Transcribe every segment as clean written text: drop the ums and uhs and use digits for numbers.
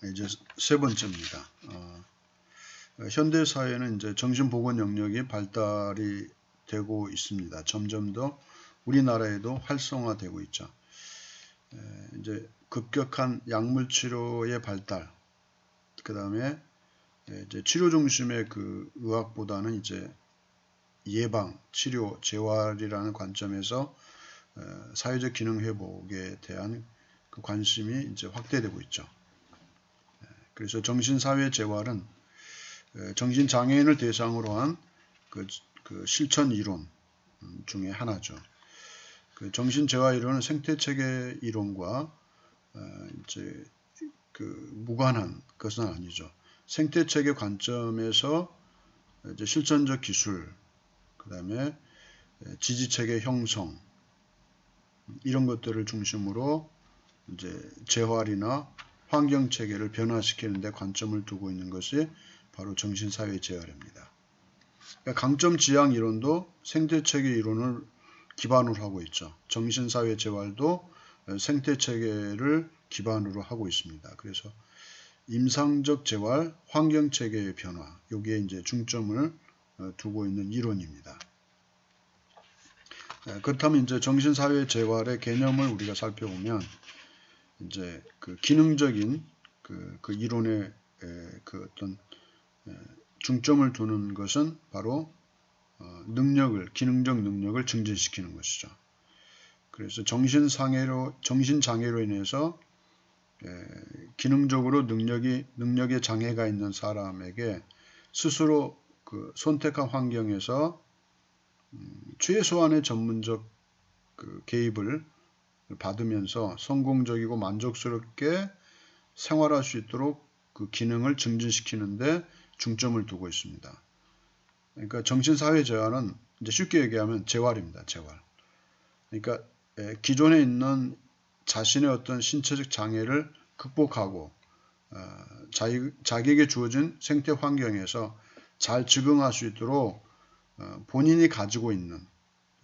이제 세 번째입니다. 현대 사회는 이제 정신보건 영역이 발달이 되고 있습니다. 점점 더 우리나라에도 활성화되고 있죠. 이제 급격한 약물 치료의 발달, 그 다음에 이제 치료 중심의 그 의학보다는 이제 예방, 치료, 재활이라는 관점에서 사회적 기능 회복에 대한 그 관심이 이제 확대되고 있죠. 그래서 정신사회 재활은 정신장애인을 대상으로 한 그 실천 이론 중에 하나죠. 그 정신재활 이론은 생태체계 이론과 이제 그 무관한 것은 아니죠. 생태체계 관점에서 이제 실천적 기술, 그 다음에 지지체계 형성, 이런 것들을 중심으로 이제 재활이나 환경체계를 변화시키는 데 관점을 두고 있는 것이 바로 정신사회 재활입니다. 그러니까 강점지향 이론도 생태체계 이론을 기반으로 하고 있죠. 정신사회 재활도 생태체계를 기반으로 하고 있습니다. 그래서 임상적 재활, 환경체계의 변화, 여기에 이제 중점을 두고 있는 이론입니다. 그렇다면 이제 정신사회 재활의 개념을 우리가 살펴보면 이제 그 기능적인 그 이론의 그 어떤 중점을 두는 것은 바로 기능적 능력을 증진시키는 것이죠. 그래서 정신장애로 인해서 기능적으로 능력에 장애가 있는 사람에게 스스로 그 선택한 환경에서 최소한의 전문적 그 개입을 받으면서 성공적이고 만족스럽게 생활할 수 있도록 그 기능을 증진시키는데 중점을 두고 있습니다. 그러니까 정신사회 재활은 이제 쉽게 얘기하면 재활입니다. 재활. 그러니까 기존에 있는 자신의 어떤 신체적 장애를 극복하고 자기에게 주어진 생태 환경에서 잘 적응할 수 있도록 본인이 가지고 있는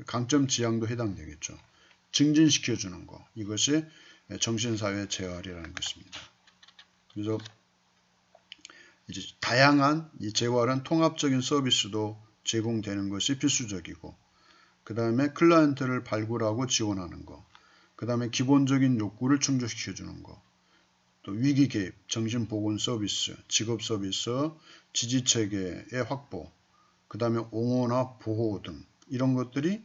강점 지향도 해당되겠죠. 증진시켜주는 것. 이것이 정신사회 재활이라는 것입니다. 그래서 이제 다양한 이 재활은 통합적인 서비스도 제공되는 것이 필수적이고, 그 다음에 클라이언트를 발굴하고 지원하는 것, 그 다음에 기본적인 욕구를 충족시켜주는 것, 또 위기 개입, 정신보건 서비스, 직업 서비스, 지지체계의 확보, 그 다음에 옹호나 보호 등 이런 것들이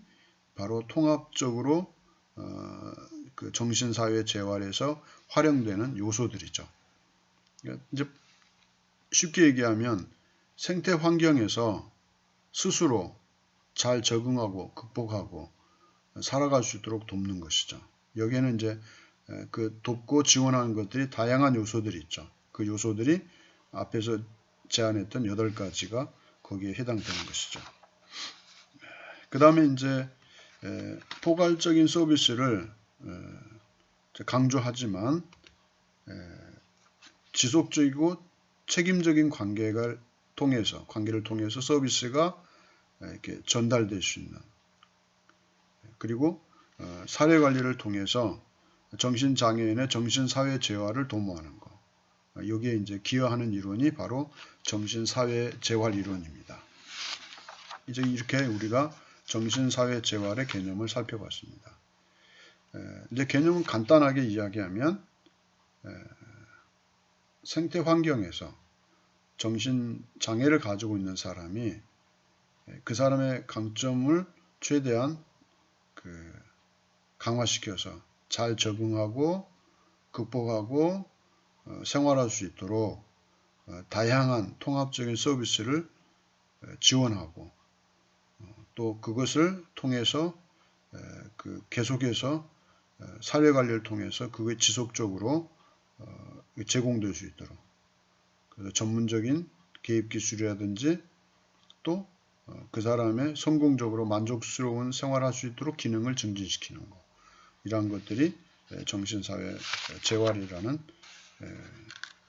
바로 통합적으로 그 정신사회 재활에서 활용되는 요소들이죠. 이제 쉽게 얘기하면 생태 환경에서 스스로 잘 적응하고 극복하고 살아갈 수 있도록 돕는 것이죠. 여기에는 이제 그 돕고 지원하는 것들이 다양한 요소들이 있죠. 그 요소들이 앞에서 제안했던 8가지가 거기에 해당되는 것이죠. 그 다음에 이제 포괄적인 서비스를 강조하지만 지속적이고 책임적인 관계를 통해서 서비스가 이렇게 전달될 수 있는, 그리고 사례관리를 통해서 정신장애인의 정신사회 재활을 도모하는 것, 여기에 이제 기여하는 이론이 바로 정신사회 재활 이론입니다. 이제 이렇게 우리가 정신사회 재활의 개념을 살펴봤습니다. 이제 개념은 간단하게 이야기하면 생태 환경에서 정신장애를 가지고 있는 사람이 그 사람의 강점을 최대한 강화시켜서 잘 적응하고 극복하고 생활할 수 있도록 다양한 통합적인 서비스를 지원하고, 또 그것을 통해서 계속해서 사회관리를 통해서 그게 지속적으로 제공될 수 있도록, 그래서 전문적인 개입 기술이라든지 또 그 사람의 성공적으로 만족스러운 생활할 수 있도록 기능을 증진시키는 것, 이러한 것들이 정신사회 재활이라는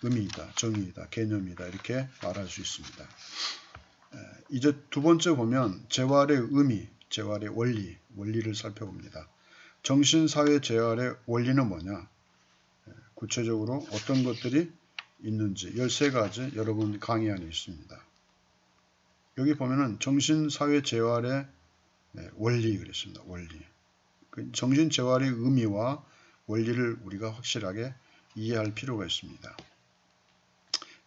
의미이다, 정의이다, 개념이다, 이렇게 말할 수 있습니다. 이제 두 번째 보면 재활의 의미, 재활의 원리를 살펴봅니다. 정신사회 재활의 원리는 뭐냐? 구체적으로 어떤 것들이 있는지 13가지 여러분 강의 안에 있습니다. 여기 보면은 정신사회재활의 원리 그랬습니다. 원리. 그 정신재활의 의미와 원리를 우리가 확실하게 이해할 필요가 있습니다.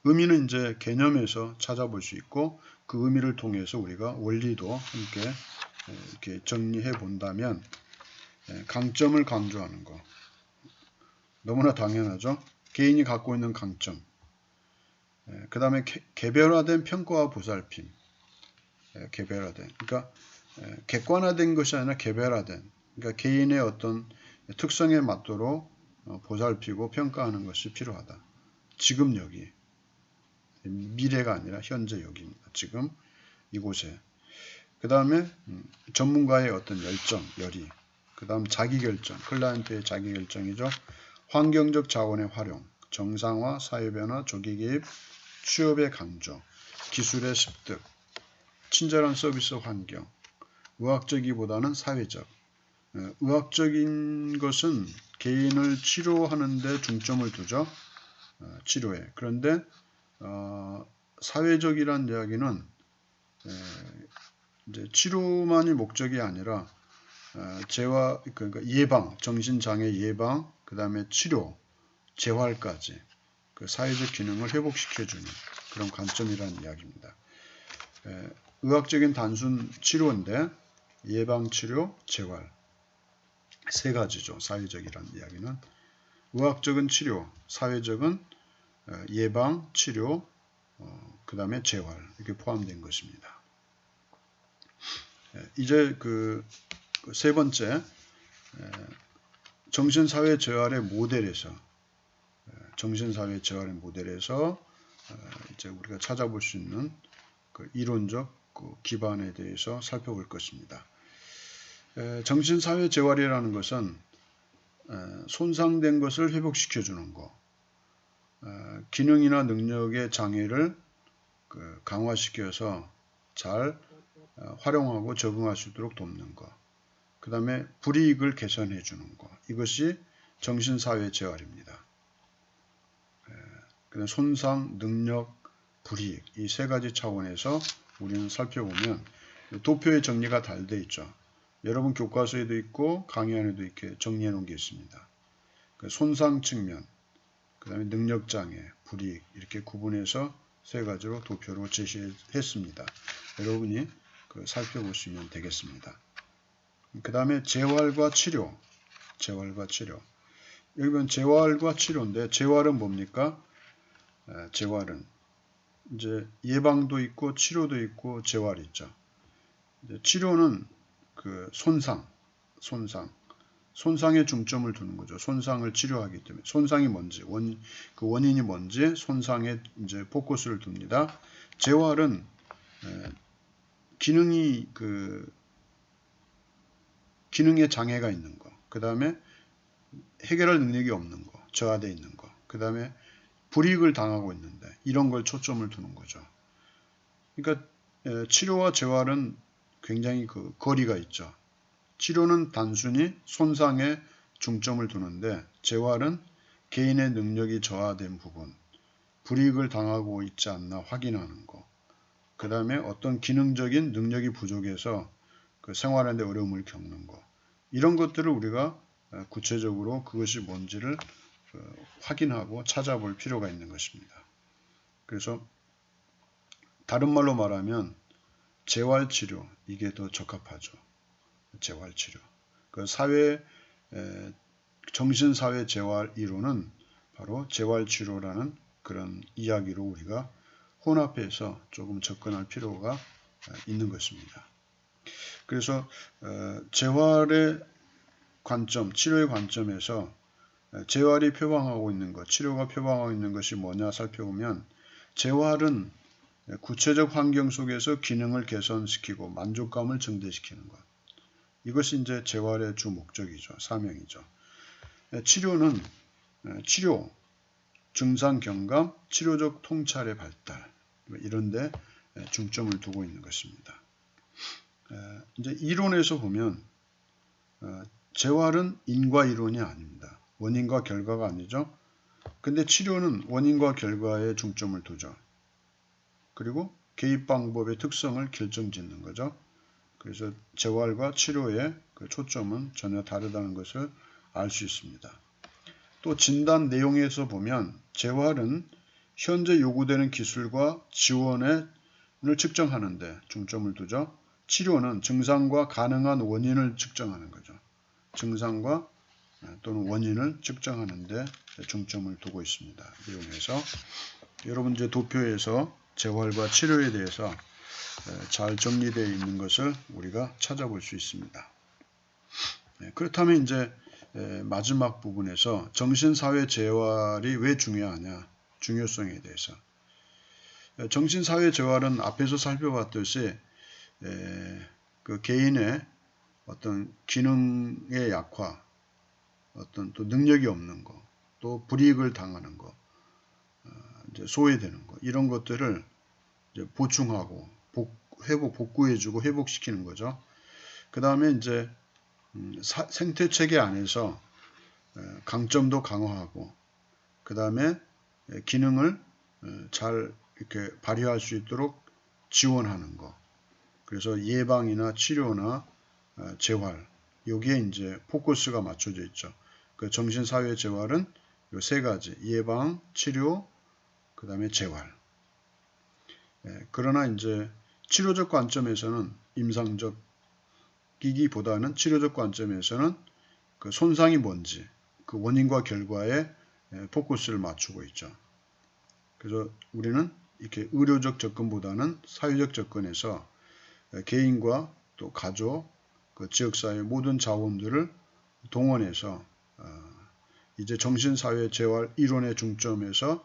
의미는 이제 개념에서 찾아볼 수 있고 그 의미를 통해서 우리가 원리도 함께 이렇게 정리해 본다면 강점을 강조하는 거 너무나 당연하죠. 개인이 갖고 있는 강점 그 다음에 개별화된 평가와 보살핌 개별화된 그러니까 객관화된 것이 아니라 개별화된 그러니까 개인의 어떤 특성에 맞도록 보살피고 평가하는 것이 필요하다. 지금 여기 미래가 아니라 현재 여기입니다. 지금 이곳에 그 다음에 전문가의 어떤 열정, 열의 그 다음 자기결정, 클라이언트의 자기결정이죠. 환경적 자원의 활용, 정상화, 사회변화, 조기 개입, 취업의 강조, 기술의 습득, 친절한 서비스 환경, 의학적이보다는 사회적. 의학적인 것은 개인을 치료하는 데 중점을 두죠. 치료에. 그런데 사회적이란 이야기는 이제 치료만이 목적이 아니라 재활 그러니까 예방, 정신장애 예방, 그 다음에 치료, 재활까지 그 사회적 기능을 회복시켜주는 그런 관점이라는 이야기입니다. 의학적인 단순 치료인데 예방치료, 재활 세 가지죠. 사회적이라는 이야기는 의학적인 치료, 사회적은 예방, 치료, 그 다음에 재활 이렇게 포함된 것입니다. 이제 그 세 번째 정신사회 재활의 모델에서 정신사회 재활의 모델에서 이제 우리가 찾아볼 수 있는 그 이론적 그 기반에 대해서 살펴볼 것입니다. 정신사회 재활이라는 것은 손상된 것을 회복시켜 주는 것, 기능이나 능력의 장애를 강화시켜서 잘 활용하고 적응할 수 있도록 돕는 것, 그 다음에 불이익을 개선해 주는 것, 이것이 정신사회 재활입니다. 그다음 손상, 능력, 불이익 이 세 가지 차원에서 우리는 살펴보면 도표의 정리가 잘 돼 있죠. 여러분 교과서에도 있고 강의 안에도 이렇게 정리해 놓은 게 있습니다. 손상 측면, 그 다음에 능력장애, 불이익 이렇게 구분해서 세 가지로 도표로 제시했습니다. 여러분이 살펴보시면 되겠습니다. 그 다음에 재활과 치료, 재활과 치료. 여기 보면 재활과 치료인데 재활은 뭡니까? 재활은 이제 예방도 있고 치료도 있고 재활이 있죠. 이제 치료는 그 손상에 중점을 두는 거죠. 손상을 치료하기 때문에 손상이 뭔지 그 원인이 뭔지 손상에 이제 포커스를 둡니다. 재활은 기능에 장애가 있는 거, 그 다음에 해결할 능력이 없는 거, 저하되어 있는 거, 그 다음에 불이익을 당하고 있는데 이런 걸 초점을 두는 거죠. 그러니까 치료와 재활은 굉장히 그 거리가 있죠. 치료는 단순히 손상에 중점을 두는데 재활은 개인의 능력이 저하된 부분, 불이익을 당하고 있지 않나 확인하는 거, 그 다음에 어떤 기능적인 능력이 부족해서 그 생활하는 데 어려움을 겪는 거, 이런 것들을 우리가 구체적으로 그것이 뭔지를 확인하고 찾아볼 필요가 있는 것입니다. 그래서 다른 말로 말하면 재활치료 이게 더 적합하죠. 재활치료. 그 정신사회 재활 이론은 바로 재활치료라는 그런 이야기로 우리가 혼합해서 조금 접근할 필요가 있는 것입니다. 그래서 재활의 관점, 치료의 관점에서 재활이 표방하고 있는 것, 치료가 표방하고 있는 것이 뭐냐 살펴보면 재활은 구체적 환경 속에서 기능을 개선시키고 만족감을 증대시키는 것. 이것이 이제 재활의 주 목적이죠. 사명이죠. 치료는 치료, 증상 경감, 치료적 통찰의 발달 이런 데 중점을 두고 있는 것입니다. 이제 이론에서 보면 재활은 인과 이론이 아닙니다. 원인과 결과가 아니죠. 근데 치료는 원인과 결과에 중점을 두죠. 그리고 개입 방법의 특성을 결정짓는 거죠. 그래서 재활과 치료의 그 초점은 전혀 다르다는 것을 알 수 있습니다. 또 진단 내용에서 보면 재활은 현재 요구되는 기술과 지원을 측정하는 데 중점을 두죠. 치료는 증상과 가능한 원인을 측정하는 거죠. 증상과 또는 원인을 측정하는 데 중점을 두고 있습니다. 내용에서 여러분 이제 도표에서 재활과 치료에 대해서 잘 정리되어 있는 것을 우리가 찾아볼 수 있습니다. 그렇다면 이제 마지막 부분에서 정신사회 재활이 왜 중요하냐, 중요성에 대해서. 정신사회 재활은 앞에서 살펴봤듯이 그 개인의 어떤 기능의 약화, 어떤 또 능력이 없는 것, 또 불이익을 당하는 것, 이제 소외되는 것, 이런 것들을 이제 보충하고 복구해주고 회복시키는 거죠. 그 다음에 이제 생태 체계 안에서 강점도 강화하고, 그 다음에 기능을 잘 이렇게 발휘할 수 있도록 지원하는 것. 그래서 예방이나 치료나 재활, 여기에 이제 포커스가 맞춰져 있죠. 그 정신사회 재활은 이 세 가지, 예방, 치료, 그 다음에 재활. 그러나 이제 치료적 관점에서는 임상적이기보다는 치료적 관점에서는 그 손상이 뭔지, 그 원인과 결과에 포커스를 맞추고 있죠. 그래서 우리는 이렇게 의료적 접근보다는 사회적 접근에서 개인과 또 가족, 그 지역사회 모든 자원들을 동원해서 이제 정신사회 재활 이론의 중점에서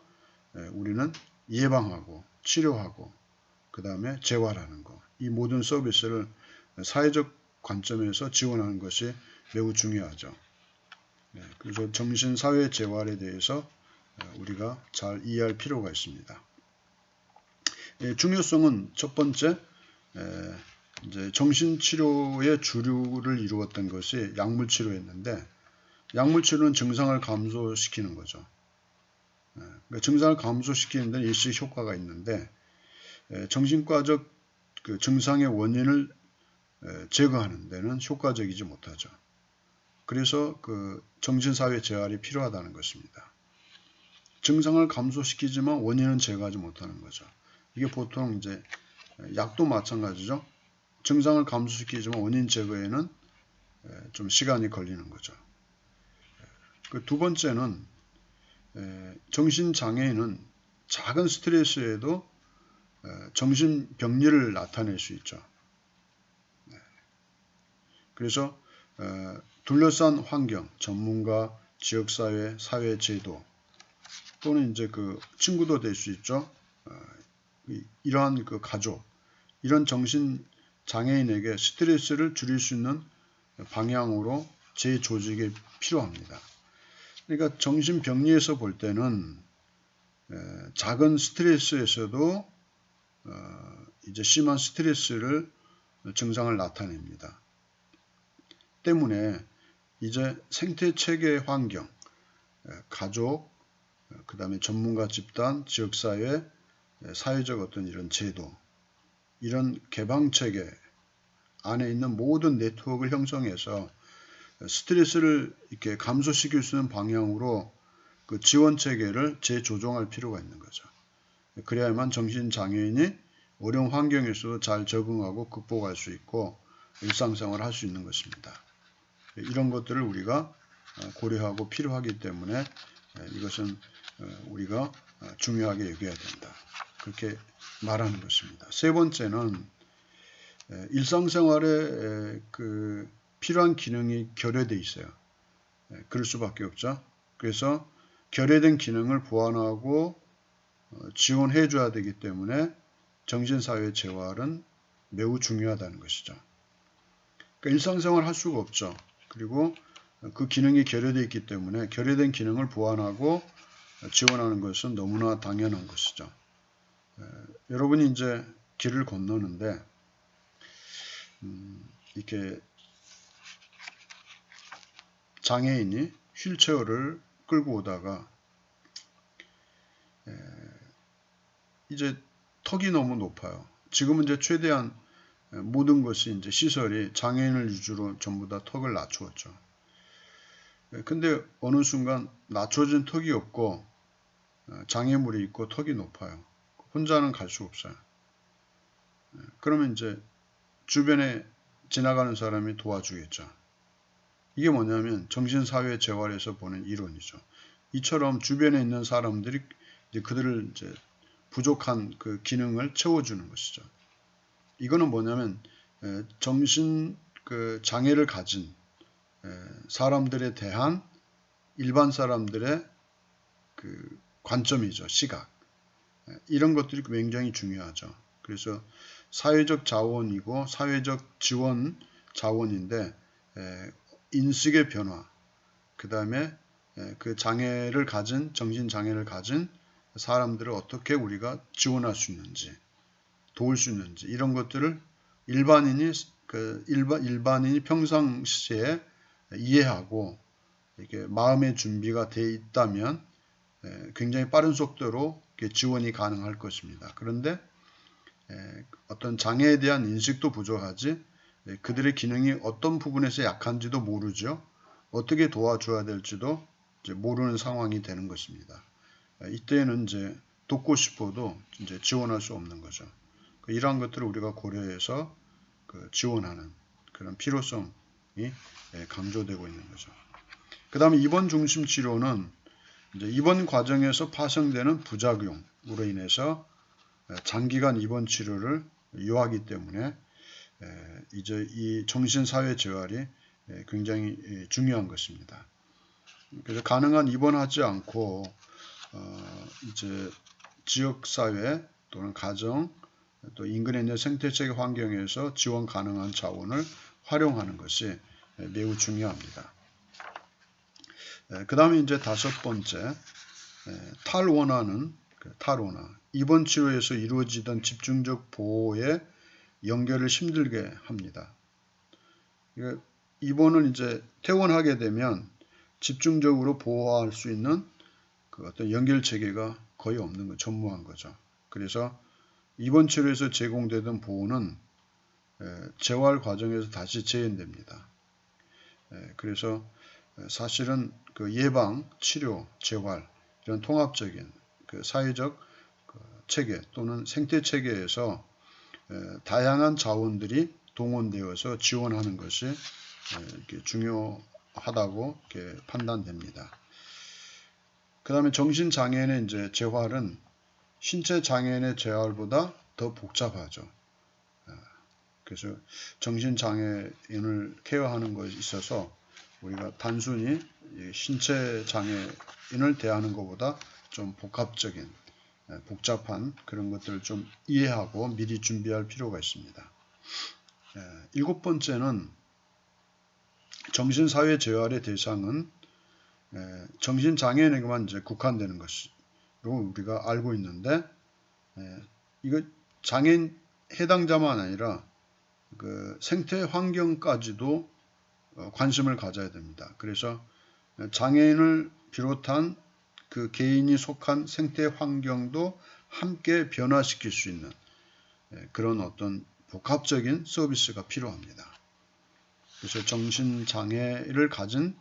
우리는 예방하고 치료하고 그 다음에 재활하는 것, 이 모든 서비스를 사회적 관점에서 지원하는 것이 매우 중요하죠. 그래서 정신사회 재활에 대해서 우리가 잘 이해할 필요가 있습니다. 중요성은 첫 번째, 이제 정신치료의 주류를 이루었던 것이 약물치료였는데, 약물치료는 증상을 감소시키는 거죠. 그러니까 증상을 감소시키는 데는 일시 효과가 있는데, 정신과적 그 증상의 원인을 제거하는 데는 효과적이지 못하죠. 그래서 그 정신사회 재활이 필요하다는 것입니다. 증상을 감소시키지만 원인은 제거하지 못하는 거죠. 이게 보통 이제 약도 마찬가지죠. 증상을 감소시키지만 원인 제거에는 좀 시간이 걸리는 거죠. 그 두 번째는 정신장애인은 작은 스트레스에도 정신병리를 나타낼 수 있죠. 그래서 둘러싼 환경, 전문가, 지역사회, 사회제도 또는 이제 그 친구도 될 수 있죠. 이러한 그 가족, 이런 정신 장애인에게 스트레스를 줄일 수 있는 방향으로 재조직이 필요합니다. 그러니까 정신병리에서 볼 때는 작은 스트레스에서도 이제 심한 스트레스를 증상을 나타냅니다. 때문에 이제 생태체계 환경, 가족, 그 다음에 전문가 집단, 지역사회, 사회적 어떤 이런 제도, 이런 개방체계 안에 있는 모든 네트워크를 형성해서 스트레스를 이렇게 감소시킬 수 있는 방향으로 그 지원체계를 재조정할 필요가 있는 거죠. 그래야만 정신장애인이 어려운 환경에서도 잘 적응하고 극복할 수 있고 일상생활을 할 수 있는 것입니다. 이런 것들을 우리가 고려하고 필요하기 때문에 이것은 우리가 중요하게 여겨야 된다. 그렇게 말하는 것입니다. 세 번째는 일상생활에 그 필요한 기능이 결여되어 있어요. 그럴 수밖에 없죠. 그래서 결여된 기능을 보완하고 지원해 줘야 되기 때문에 정신사회 재활은 매우 중요하다는 것이죠. 그러니까 일상생활 할 수가 없죠. 그리고 그 기능이 결여되어 있기 때문에 결여된 기능을 보완하고 지원하는 것은 너무나 당연한 것이죠. 여러분이 이제 길을 건너는데 이렇게 장애인이 휠체어를 끌고 오다가 이제 턱이 너무 높아요. 지금은 이제 최대한 모든 것이 이제 시설이 장애인을 위주로 전부 다 턱을 낮추었죠. 근데 어느 순간 낮춰진 턱이 없고 장애물이 있고 턱이 높아요. 혼자는 갈 수 없어요. 그러면 이제 주변에 지나가는 사람이 도와주겠죠. 이게 뭐냐면 정신사회 재활에서 보는 이론이죠. 이처럼 주변에 있는 사람들이 이제 그들을 이제 부족한 그 기능을 채워주는 것이죠. 이거는 뭐냐면 정신 그 장애를 가진 사람들에 대한 일반 사람들의 그 관점이죠. 시각. 이런 것들이 굉장히 중요하죠. 그래서 사회적 자원이고 사회적 지원 자원인데 인식의 변화, 그 다음에 그 장애를 가진 정신장애를 가진 사람들을 어떻게 우리가 지원할 수 있는지 도울 수 있는지 이런 것들을 일반인이 평상시에 이해하고 이렇게 마음의 준비가 돼 있다면 굉장히 빠른 속도로 지원이 가능할 것입니다. 그런데 어떤 장애에 대한 인식도 부족하지 그들의 기능이 어떤 부분에서 약한지도 모르죠. 어떻게 도와줘야 될지도 이제 모르는 상황이 되는 것입니다. 이때는 이제 돕고 싶어도 이제 지원할 수 없는 거죠. 이러한 것들을 우리가 고려해서 지원하는 그런 필요성이 강조되고 있는 거죠. 그 다음에 입원 중심 치료는 이제 입원 과정에서 파생되는 부작용으로 인해서 장기간 입원 치료를 요하기 때문에 이제 이 정신사회 재활이 굉장히 중요한 것입니다. 그래서 가능한 입원하지 않고 이제 지역사회 또는 가정 또 인근에 있는 생태체계 환경에서 지원 가능한 자원을 활용하는 것이 매우 중요합니다. 그 다음에 이제 다섯 번째 탈원화는 탈원화 입원 치료에서 이루어지던 집중적 보호의 연결을 힘들게 합니다. 입원을 이제 퇴원하게 되면 집중적으로 보호할 수 있는 그 어떤 연결 체계가 거의 없는 거, 전무한 거죠. 그래서 입원 치료에서 제공되던 보호는 재활 과정에서 다시 재현됩니다. 그래서 사실은 그 예방, 치료, 재활 이런 통합적인 그 사회적 체계 또는 생태 체계에서 다양한 자원들이 동원되어서 지원하는 것이 중요하다고 판단됩니다. 그 다음에 정신장애인의 이제 재활은 신체 장애인의 재활보다 더 복잡하죠. 그래서 정신장애인을 케어하는 것에 있어서 우리가 단순히 신체 장애인을 대하는 것보다 좀 복합적인 복잡한 그런 것들을 좀 이해하고 미리 준비할 필요가 있습니다. 일곱 번째는 정신사회 재활의 대상은 정신장애인에게만 이제 국한되는 것으로 우리가 알고 있는데 이거 장애인 해당자만 아니라 그 생태 환경까지도 관심을 가져야 됩니다. 그래서 장애인을 비롯한 그 개인이 속한 생태 환경도 함께 변화시킬 수 있는 그런 어떤 복합적인 서비스가 필요합니다. 그래서 정신장애를 가진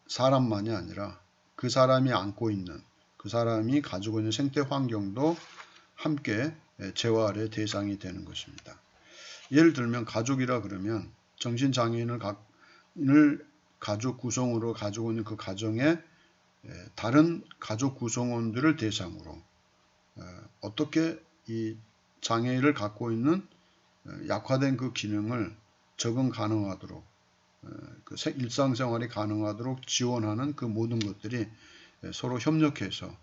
사람만이 아니라 그 사람이 안고 있는 그 사람이 가지고 있는 생태 환경도 함께 재활의 대상이 되는 것입니다. 예를 들면 가족이라 그러면 정신장애인을 가족 구성으로 가지고 있는 그 가정의 다른 가족 구성원들을 대상으로 어떻게 이 장애를 갖고 있는 약화된 그 기능을 적응 가능하도록 그 일상생활이 가능하도록 지원하는 그 모든 것들이 서로 협력해서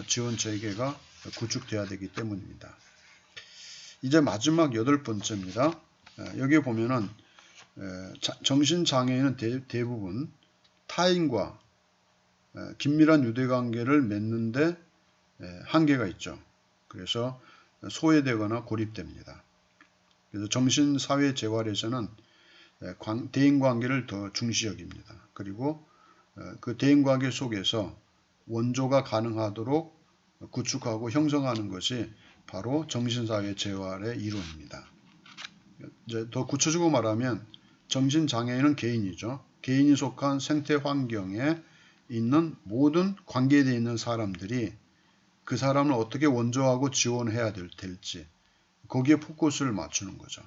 지원 체계가 구축돼야 되기 때문입니다. 이제 마지막 여덟 번째입니다. 여기에 보면은 정신장애인은 대부분 타인과 긴밀한 유대관계를 맺는데 한계가 있죠. 그래서 소외되거나 고립됩니다. 그래서 정신사회 재활에서는 대인관계를 더 중시 여깁니다. 그리고 그 대인관계 속에서 원조가 가능하도록 구축하고 형성하는 것이 바로 정신사회 재활의 이론입니다. 이제 더 구체적으로 말하면 정신장애인은 개인이죠. 개인이 속한 생태 환경에 있는 모든 관계되어 있는 사람들이 그 사람을 어떻게 원조하고 지원해야 될지 거기에 포커스를 맞추는 거죠.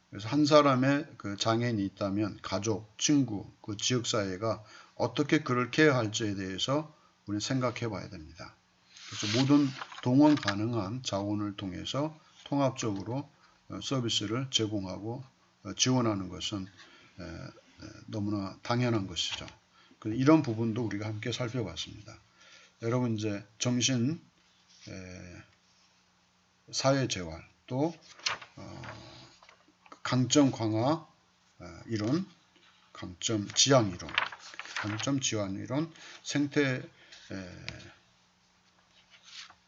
그래서 한 사람의 그 장애인이 있다면 가족, 친구, 그 지역사회가 어떻게 그를 케어할지에 대해서 우리는 생각해 봐야 됩니다. 그래서 모든 동원 가능한 자원을 통해서 통합적으로 서비스를 제공하고 지원하는 것은 너무나 당연한 것이죠. 이런 부분도 우리가 함께 살펴봤습니다. 여러분 이제 정신 사회재활 또 강점 강화 이론, 강점 지향 이론, 강점 지향 이론, 생태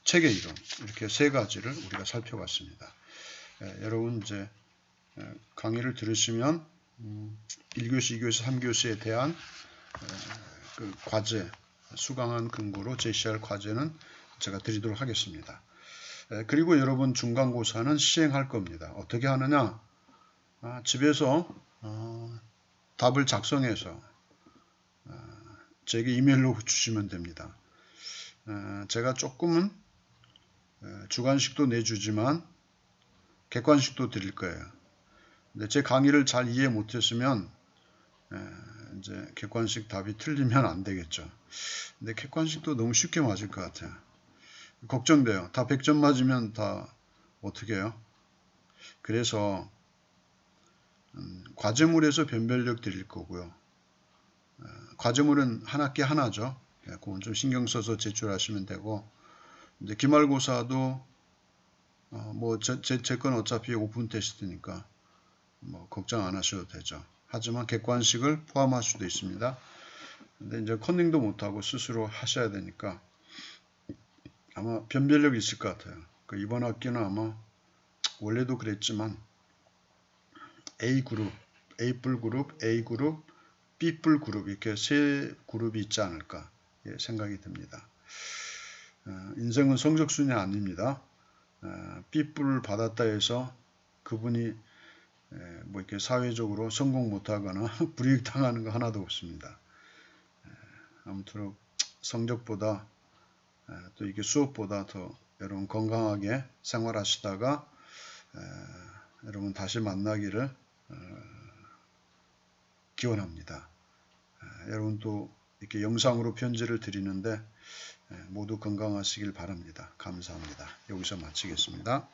체계 이론 이렇게 세 가지를 우리가 살펴봤습니다. 여러분 이제 강의를 들으시면 1교시, 2교시, 3교시에 대한 그 과제 수강한 근거로 제시할 과제는 제가 드리도록 하겠습니다. 그리고 여러분 중간고사는 시행할 겁니다. 어떻게 하느냐? 집에서 답을 작성해서 제게 이메일로 주시면 됩니다. 제가 조금은 주관식도 내주지만 객관식도 드릴 거예요. 근데 제 강의를 잘 이해 못했으면 이제 객관식 답이 틀리면 안 되겠죠. 근데 객관식도 너무 쉽게 맞을 것 같아요. 걱정돼요. 다 100점 맞으면 다 어떻게 해요? 그래서 과제물에서 변별력 드릴 거고요. 과제물은 한 학기 하나죠. 그건 좀 신경 써서 제출하시면 되고, 근데 기말고사도 뭐 제 건 어차피 오픈 테스트니까 뭐 걱정 안 하셔도 되죠. 하지만 객관식을 포함할 수도 있습니다. 근데 이제 컨닝도 못하고 스스로 하셔야 되니까 아마 변별력이 있을 것 같아요. 이번 학기는 아마 원래도 그랬지만 A그룹, A뿔 그룹, A그룹, B뿔 그룹 이렇게 세 그룹이 있지 않을까 생각이 듭니다. 인생은 성적순이 아닙니다. B뿔을 받았다 해서 그분이 뭐 이렇게 사회적으로 성공 못하거나 불이익 당하는 거 하나도 없습니다. 아무쪼록 성적보다 또 이게 수업보다 더 여러분 건강하게 생활하시다가 여러분 다시 만나기를 기원합니다. 여러분 또 이렇게 영상으로 편지를 드리는데 모두 건강하시길 바랍니다. 감사합니다. 여기서 마치겠습니다.